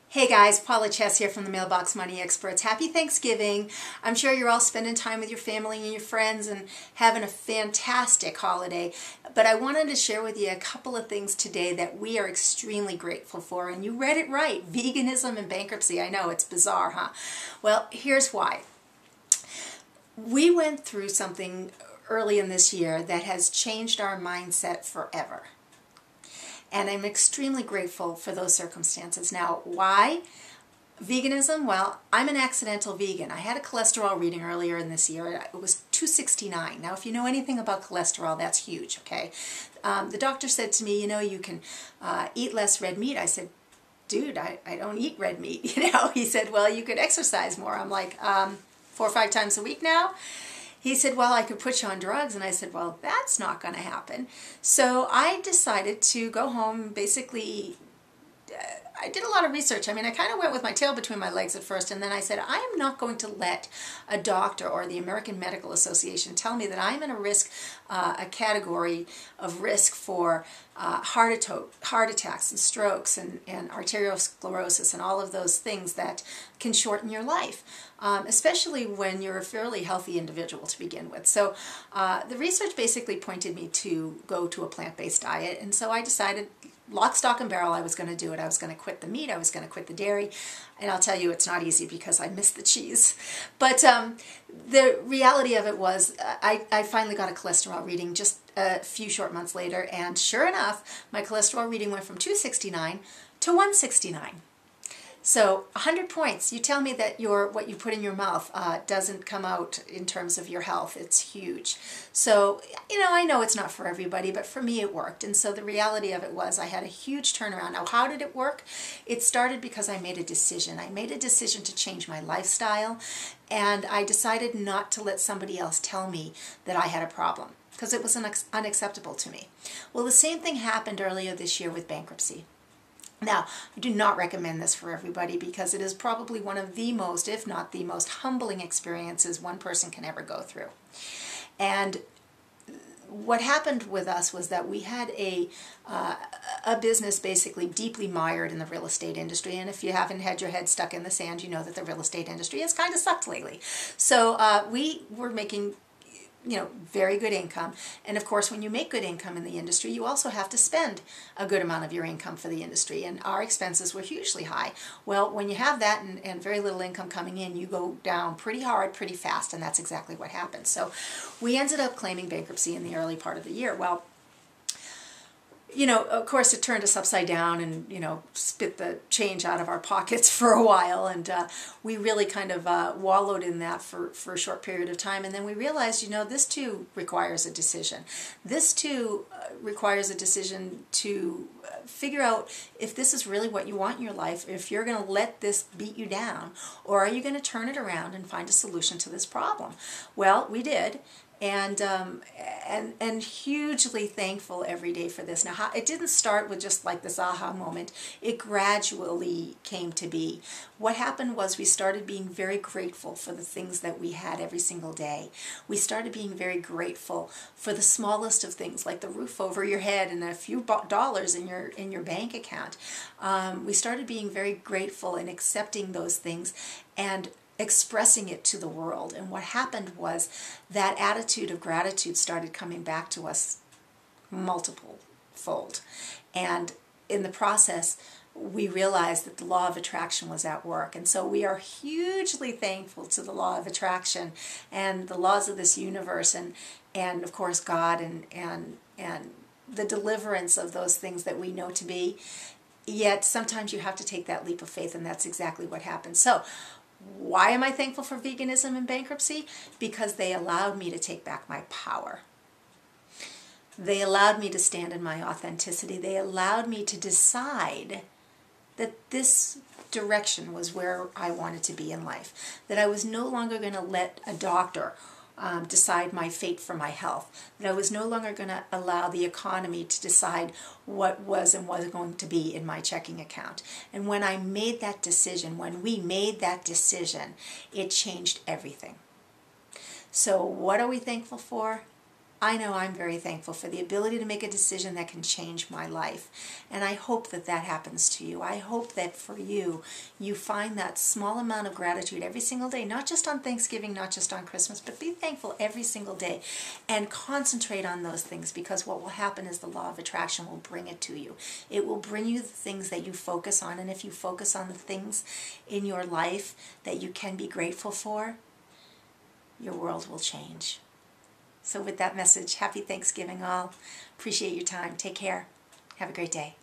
Hey guys, Paula Chess here from the Mailbox Money Experts. Happy Thanksgiving. I'm sure you're all spending time with your family and your friends and having a fantastic holiday. But I wanted to share with you a couple of things today that we are extremely grateful for. And you read it right, veganism and bankruptcy. I know, it's bizarre, huh? Well, here's why. We went through something early in this year that has changed our mindset forever. And I'm extremely grateful for those circumstances. Now, why veganism? Well, I'm an accidental vegan. I had a cholesterol reading earlier in this year. It was 269. Now, if you know anything about cholesterol, that's huge, okay? The doctor said to me, you can eat less red meat. I said, dude, I don't eat red meat, He said, well, you could exercise more. I'm like, 4 or 5 times a week now? He said, well, I could put you on drugs. And I said, well, that's not going to happen. So I decided to go home. Basically, I did a lot of research. I kind of went with my tail between my legs at first. And then I said, I am not going to let a doctor or the American Medical Association tell me that I'm in a category of risk for heart attacks and strokes and arteriosclerosis and all of those things that can shorten your life, especially when you're a fairly healthy individual to begin with. So the research basically pointed me to go to a plant-based diet, and so I decided, lock, stock, and barrel, I was going to do it. I was going to quit the meat, I was going to quit the dairy, and I'll tell you it's not easy because I miss the cheese. But the reality of it was I finally got a cholesterol reading just a few short months later, and sure enough, my cholesterol reading went from 269 to 169. So 100 points. You tell me that what you put in your mouth doesn't come out in terms of your health. It's huge. So, I know it's not for everybody, but for me it worked. And so the reality of it was I had a huge turnaround. Now, how did it work? It started because I made a decision. I made a decision to change my lifestyle, and I decided not to let somebody else tell me that I had a problem, because it was unacceptable to me. Well, the same thing happened earlier this year with bankruptcy. Now, I do not recommend this for everybody because it is probably one of the most, if not the most, humbling experiences one person can ever go through. And what happened with us was that we had a business basically deeply mired in the real estate industry. And if you haven't had your head stuck in the sand, you know that the real estate industry has kind of sucked lately. So we were making very good income. And of course, when you make good income in the industry, you also have to spend a good amount of your income for the industry. And our expenses were hugely high. Well, when you have that and very little income coming in, you go down pretty hard, pretty fast. And that's exactly what happened. So we ended up claiming bankruptcy in the early part of the year. Well, of course, it turned us upside down and, spit the change out of our pockets for a while. And we really kind of wallowed in that for a short period of time. And then we realized, this too requires a decision. This too requires a decision to figure out if this is really what you want in your life, if you're going to let this beat you down, or are you going to turn it around and find a solution to this problem? Well, we did. And hugely thankful every day for this. Now, it didn't start with just like this aha moment. It gradually came to be. What happened was we started being very grateful for the things that we had every single day. We started being very grateful for the smallest of things, like the roof over your head and a few dollars in your bank account. We started being very grateful and accepting those things and expressing it to the world. And what happened was that attitude of gratitude started coming back to us multiple fold. And in the process, we realized that the law of attraction was at work. And so we are hugely thankful to the law of attraction and the laws of this universe and of course God and the deliverance of those things that we know to be. Yet sometimes you have to take that leap of faith, and that's exactly what happened. So why am I thankful for veganism and bankruptcy? Because they allowed me to take back my power. They allowed me to stand in my authenticity. They allowed me to decide that this direction was where I wanted to be in life. That I was no longer going to let a doctor decide my fate for my health. That I was no longer going to allow the economy to decide what was and wasn't going to be in my checking account. And when I made that decision, when we made that decision, it changed everything. So what are we thankful for? I know I'm very thankful for the ability to make a decision that can change my life. And I hope that that happens to you. I hope that for you, you find that small amount of gratitude every single day, not just on Thanksgiving, not just on Christmas, but be thankful every single day and concentrate on those things, because what will happen is the law of attraction will bring it to you. It will bring you the things that you focus on. And if you focus on the things in your life that you can be grateful for, your world will change. So with that message, happy Thanksgiving all. Appreciate your time. Take care. Have a great day.